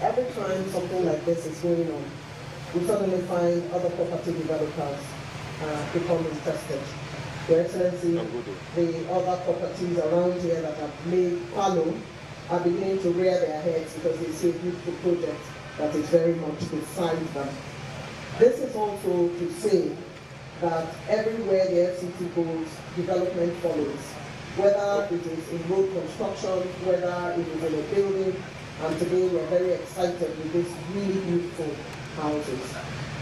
every time something like this is going on, we suddenly find other property developers become interested. Your Excellency, the other properties around here that have made follow are beginning to rear their heads because they see a beautiful project that is very much beside them. This is also to say that everywhere the FCT goes, development follows. Whether it is in road construction, whether it is in a building, and today we're very excited with these really beautiful houses.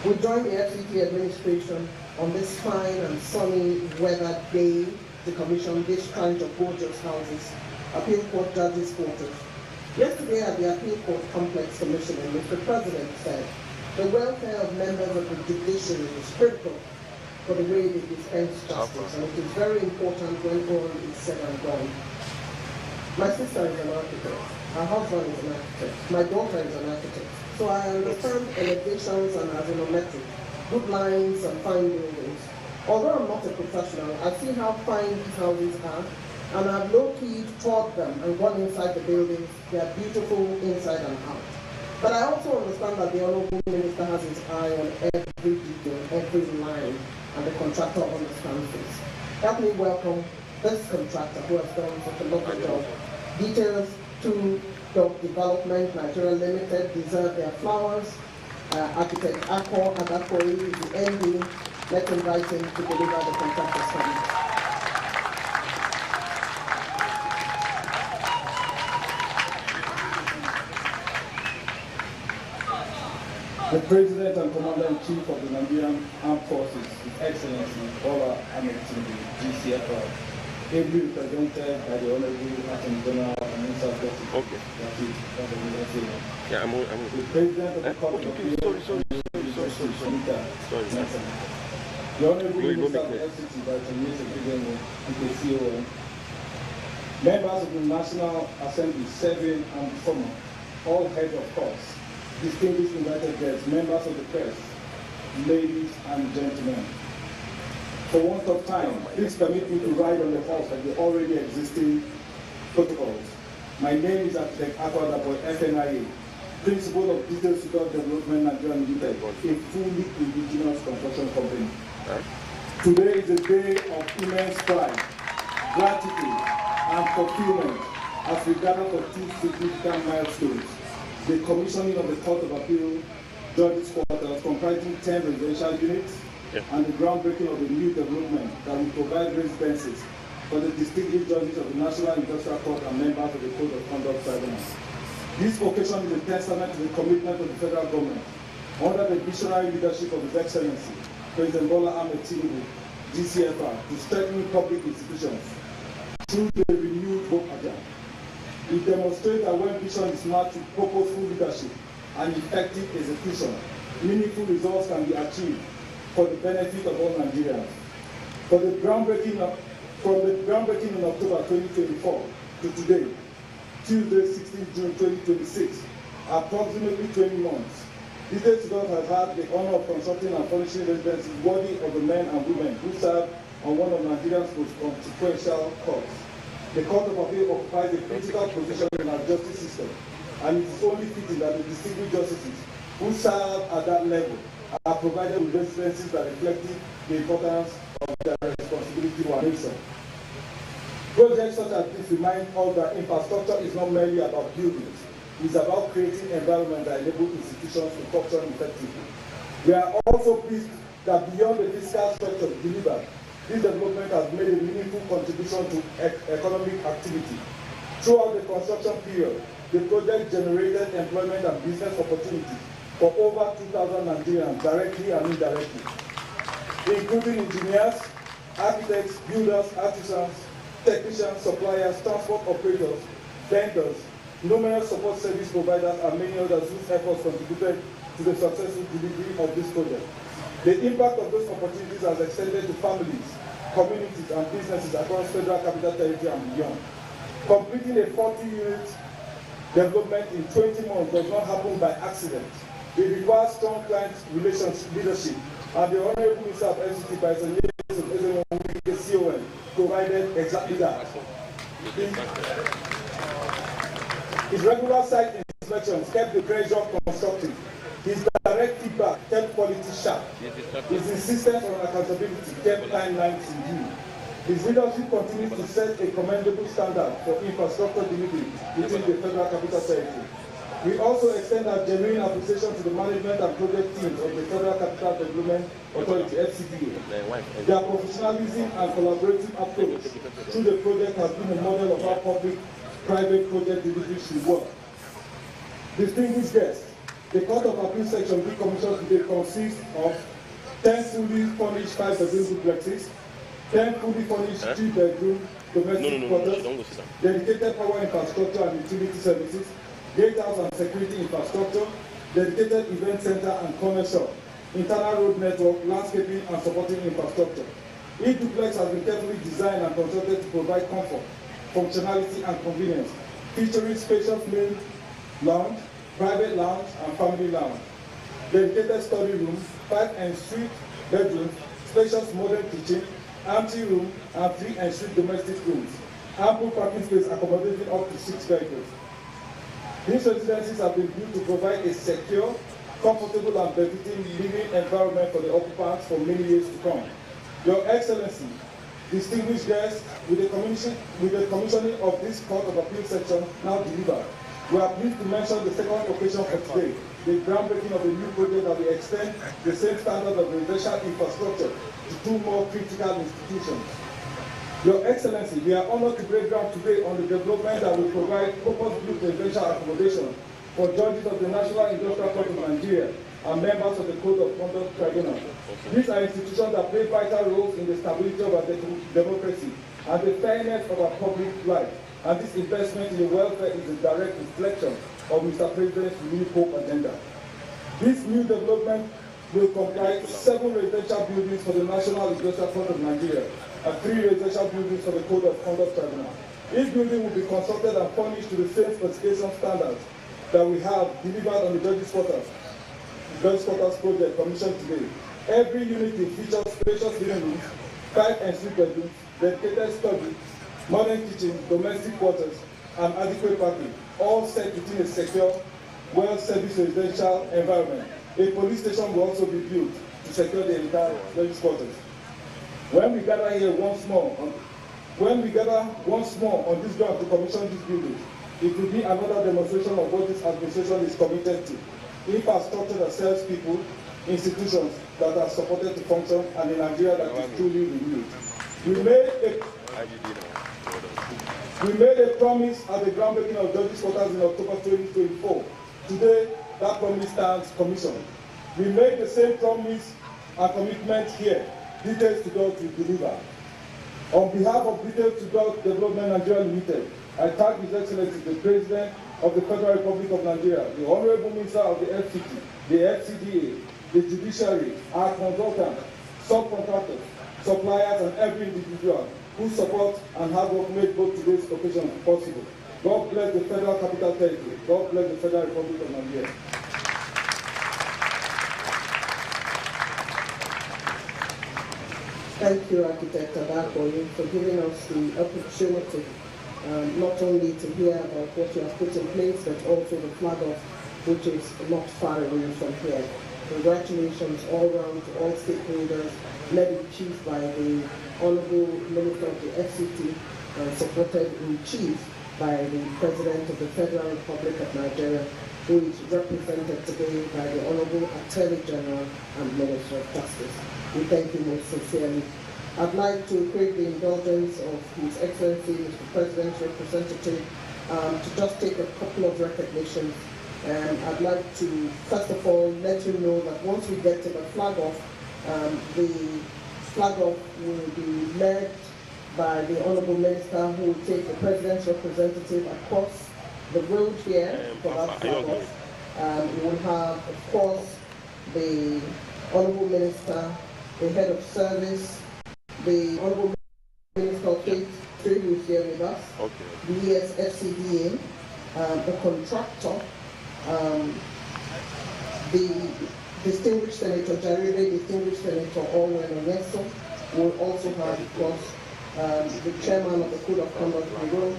We joined the FCT administration on this fine and sunny weather day to commission this kind of gorgeous houses, Appeal Court Judges' Quarters. Yesterday at the Appeal Court Complex Commissioning, Mr. President said, the welfare of members of the judiciary is critical for the way they dispense justice, and it is very important when all is said and done. My sister is an architect, her husband is an architect, my daughter is an architect, so I understand elevations and astronometric, good lines and fine buildings. Although I'm not a professional, I see how fine these houses are, and I've low-key toured them and gone inside the buildings. They are beautiful inside and out. But I also understand that the Honourable Minister has his eye on every detail, every line, and the contractor understands this. Help me welcome this contractor who has done such a lovely job. Details to Dog Development Nigeria Limited deserve their flowers. Architect Akko Adakori is the MD. Let's invite him to deliver the contractor's comments. The President and Commander-in-Chief of the Nigerian Armed Forces, His Excellency Bola Ahmed Tinubu, GCFR, ably represented by the Honorable Attorney General and Minister of Justice. Okay. That's it. Yeah, I'm the President of the Court of Appeal. Sorry. The Honorable Minister of the FCT, by the CON, members of the National Assembly, serving and former, all heads of courts, distinguished invited guests, members of the press, ladies and gentlemen. For want of time, please permit me to ride on the horse of the already existing protocols. My name is Architect Akko Adakori, FNIA, Principal of Detailed Sector Development Nigeria Limited, a fully indigenous construction company. Today is a day of immense pride, gratitude, and fulfillment as we gather for two significant milestones. The commissioning of the Court of Appeal Judges' Quarters comprising 10 residential units, and the groundbreaking of a new development that will provide residences for the distinguished judges of the National Industrial Court and members of the Code of Conduct Tribunals. This occasion is a testament to the commitment of the federal government under the visionary leadership of His Excellency President Bola Ahmed Tinubu, GCFR, to strengthen public institutions through the renewed hope agenda. It demonstrates that when vision is matched with purposeful leadership and effective execution, meaningful results can be achieved for the benefit of all Nigerians. From the groundbreaking in October 2024 to today, Tuesday, 16 June 2026, approximately 20 months, Detailed God has had the honor of constructing and furnishing residences worthy of the men and women who serve on one of Nigeria's most consequential courts. The Court of Appeal occupies a critical position in our justice system, and it is only fitting that the distinguished justices who serve at that level are provided with residences that reflect the importance of their responsibility to our nation. Projects such as this remind us that infrastructure is not merely about buildings, it's about creating environments that enable institutions to function effectively. We are also pleased that beyond the fiscal structure delivered, this development has made a meaningful contribution to economic activity. Throughout the construction period, the project generated employment and business opportunities for over 2,000 Nigerians, directly and indirectly, including engineers, architects, builders, artisans, technicians, suppliers, transport operators, vendors, numerous support service providers, and many others whose efforts contributed to the successful delivery of this project. The impact of those opportunities has extended to families, communities, and businesses across Federal Capital Territory and beyond. Completing a 40-unit development in 20 months does not happen by accident. It requires strong client relations leadership, and the Honorable Minister of FCT by the CON provided exactly that. His regular site inspections kept the pressure constructive. His direct feedback kept quality sharp. His insistence on accountability kept timelines in view. His leadership continues to set a commendable standard for infrastructure delivery within the Federal Capital Territory. We also extend our genuine appreciation to the management and project teams of the Federal Capital Development Authority, FCDA. Their professionalism and collaborative approach through the project has been a model of how public-private project delivery should work. Distinguished guests, the Court of Appeal Section B Commission today consists of 10 fully furnished 5-bedroom duplexes, 10 fully furnished 3-bedroom domestic quarters, dedicated power infrastructure and utility services, gatehouse and security infrastructure, dedicated event center and corner shop, internal road network, landscaping and supporting infrastructure. Each duplex has been carefully designed and constructed to provide comfort, functionality and convenience, featuring spacious main lounge, private lounge and family lounge, dedicated study room, 5 en-suite bedrooms, spacious modern kitchen, empty room and 3 en-suite domestic rooms, ample parking space accommodating up to 6 vehicles. These residences have been built to provide a secure, comfortable and befitting living environment for the occupants for many years to come. Your Excellency, distinguished guests, with the commissioning of this Court of Appeal section now delivered, we are pleased to mention the second occasion for today, the groundbreaking of a new project that will extend the same standard of residential infrastructure to 2 more critical institutions. Your Excellency, we are honored to break ground today on the development that will provide purpose-built residential accommodation for judges of the National Industrial Court of Nigeria and members of the Code of Conduct Tribunal. These are institutions that play vital roles in the stability of our democracy and the fairness of our public life. And this investment in the welfare is a direct reflection of Mr. President's renewed hope agenda. This new development will comprise 7 residential buildings for the National Industrial Court of Nigeria and 3 residential buildings for the Code of Conduct Tribunal. Each building will be constructed and furnished to the same specification standards that we have delivered on the Judges' Quarters project commissioned today. Every unit will feature spacious living rooms, 5 en-suite bedrooms, dedicated study, modern kitchen, domestic quarters, and adequate parking, all set within a secure, well-serviced residential environment. A police station will also be built to secure the entire Judges' Quarters. When we gather once more on this ground to commission this building, it will be another demonstration of what this administration is committed to. Infrastructure that serves people, institutions that are supported to function, and a Nigeria that is truly renewed. We made a promise at the groundbreaking of Judges' Quarters in October 2024. Today, that promise stands commissioned. We made the same promise and commitment here. Details to God will deliver. On behalf of Details to God Development Nigeria Limited, I thank His Excellency, the President of the Federal Republic of Nigeria, the Honorable Minister of the FCT, the FCDA, the Judiciary, our consultants, subcontractors, suppliers, and every individual whose support and hard work made both today's occasion possible. God bless the Federal Capital Territory. God bless the Federal Republic of Nigeria. Thank you, Architect Dabai, for giving us the opportunity not only to hear about what you have put in place, but also the flag off, which is not far away from here. Congratulations all round to all stakeholders, led in chief by the Honorable Minister of the FCT, supported in chief by the President of the Federal Republic of Nigeria, who is represented today by the Honorable Attorney General and Minister of Justice. We thank you most sincerely. I'd like to crave the indulgence of His Excellency, Mr. President's representative, to just take a couple of recognitions. I'd like to, first of all, let you know that once we get to the flag off will be led by the Honorable Minister, who will take the President's representative across the road here for that flag off. We will have, of course, the Honorable Minister, the Head of Service, the Honorable Minister of Faith, who is here with us, the ESFCDA, the contractor, the distinguished Senator Jarire, distinguished Senator Orwell Onyeso. We'll also have, of course, the Chairman of the Code of Conduct Bureau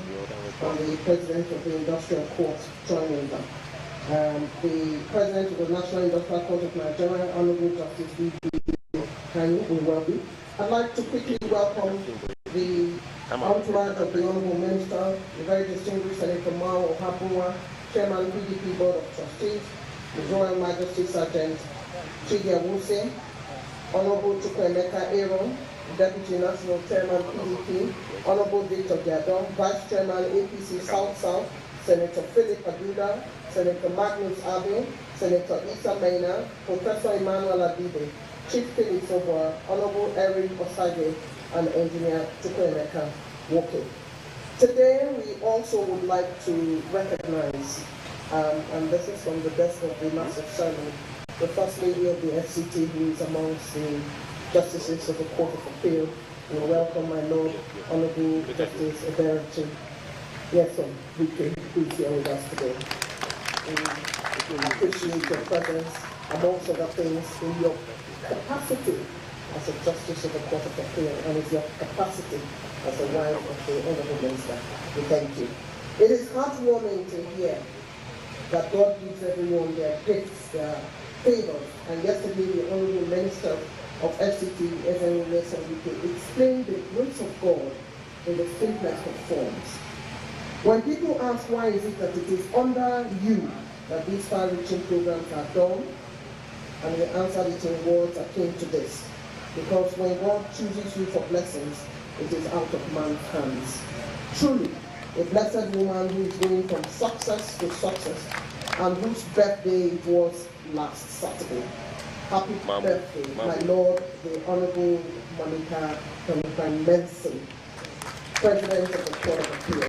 and the President of the Industrial Court joining them. The President of the National Industrial Court of Nigeria, Honorable Justice B.B. Kanye, will well be. I'd like to quickly welcome the entourage of the Honorable Minister, the very distinguished Senator Mao Ohabunwa, Chairman PDP Board of Trustees, His Royal Majesty Sergeant Cibiyar, Honorable Chukwuemeka Aaron, Deputy National Chairman PDP, Honorable Victor Diadom, Vice Chairman APC South South, Senator Philip Aduda, Senator Magnus Abe, Senator Issa Maina, Professor Emmanuel Abibe, Chief Philip Sobor, Honorable Eric Osage, and Engineer Chukwuemeka Woke. Today, we also would like to recognize, and this is from the desk of the Master Sermon, the First Lady of the FCT, who is amongst the Justices of the Court of Appeal. We welcome my Lord, Honorable Justice Eberity. Yes, sir, who is here with us today. We appreciate your presence, amongst other things, in your capacity as a Justice of the Court of Appeal and in your capacity as a wife of the Honorable Minister. We thank you. It is heartwarming to hear that God gives everyone their gifts, their favors. And yesterday, the Honorable Minister of FCT, explained the grace of God in the simplest of forms. When people ask why is it that it is under you that these far-reaching programs are done, and we answered it in words akin to this. Because when God chooses you for blessings, it is out of man's hands. Truly, a blessed woman who is going from success to success, and whose birthday it was last Saturday. Happy birthday, my Lord, the Honorable Monica Menson, President of the Court of Appeal.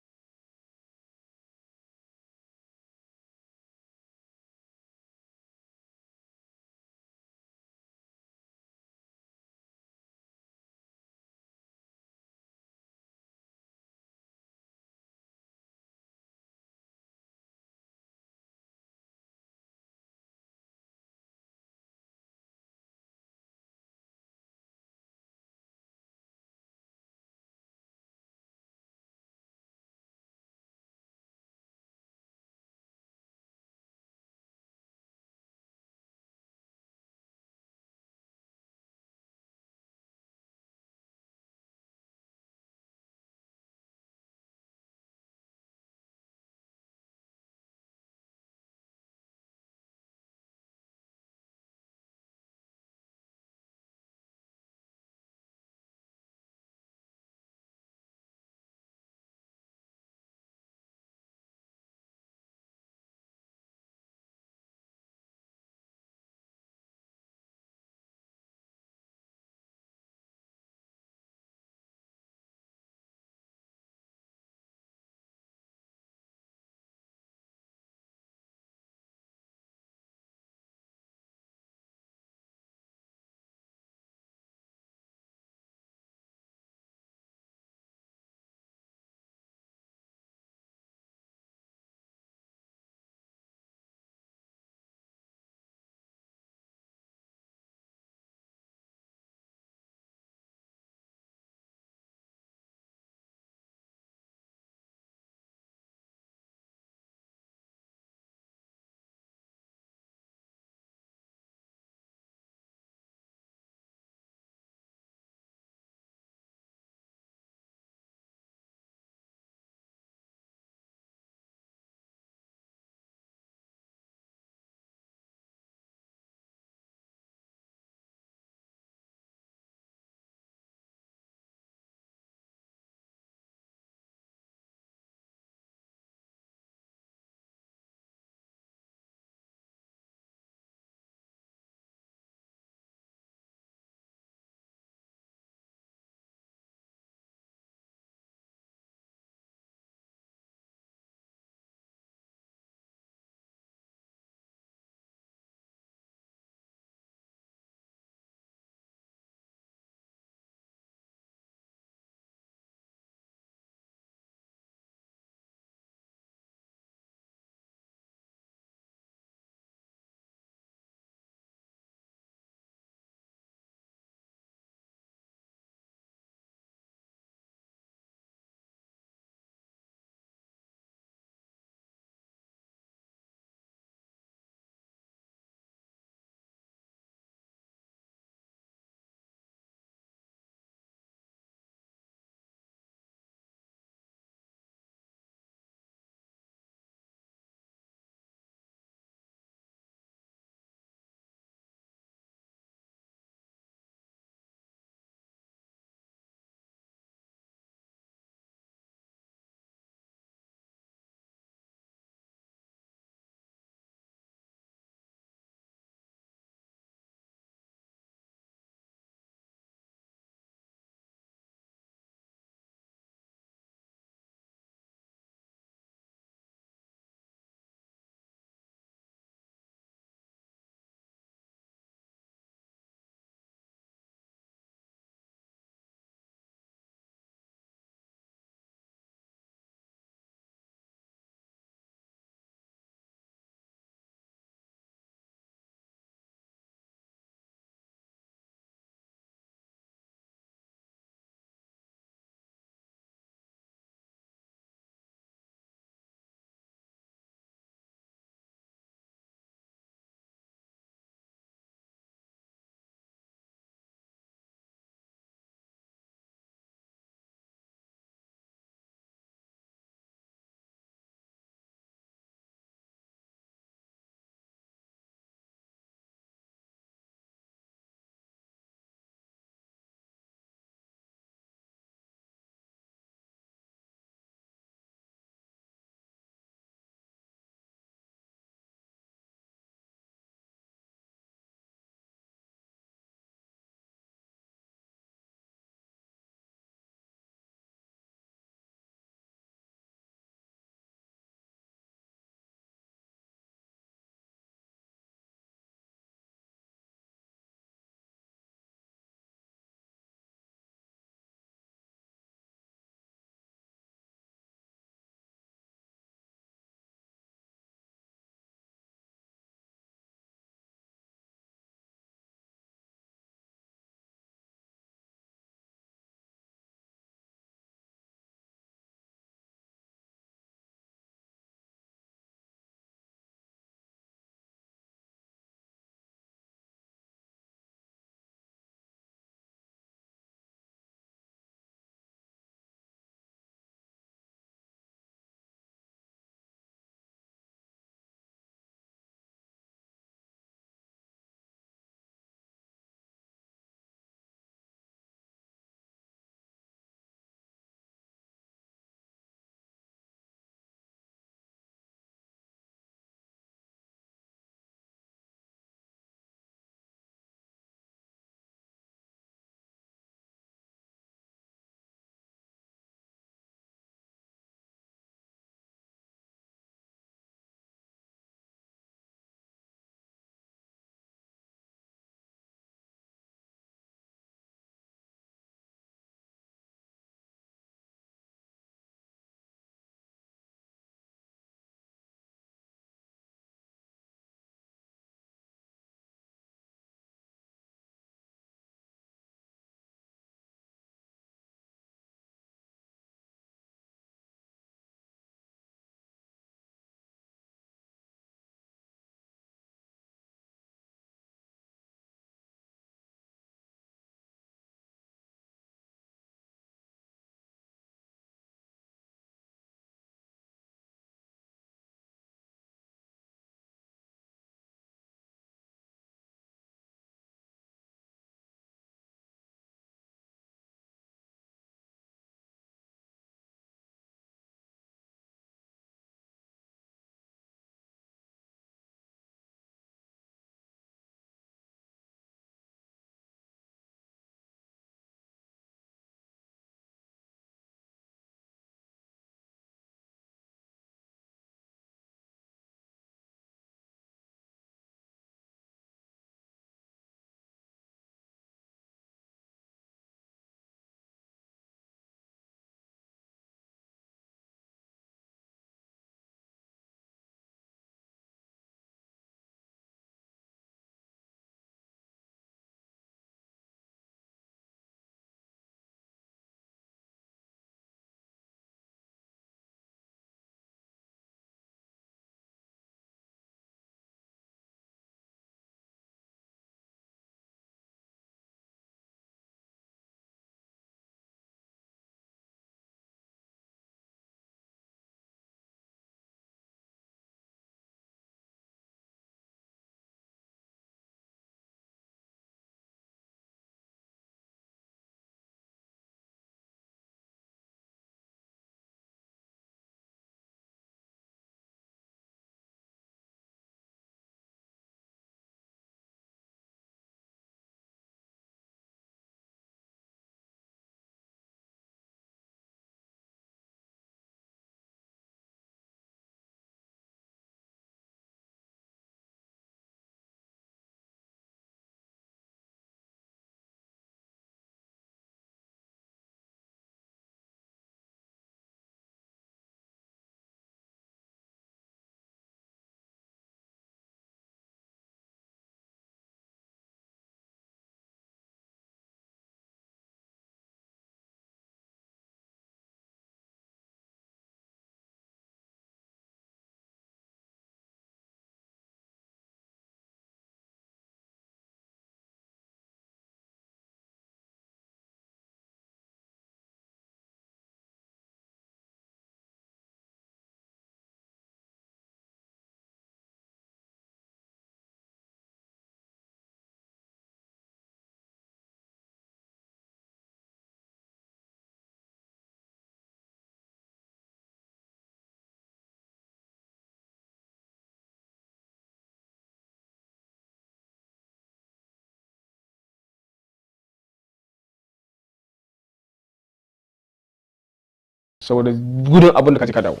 saboda gudun abin da ka ji ka dawo.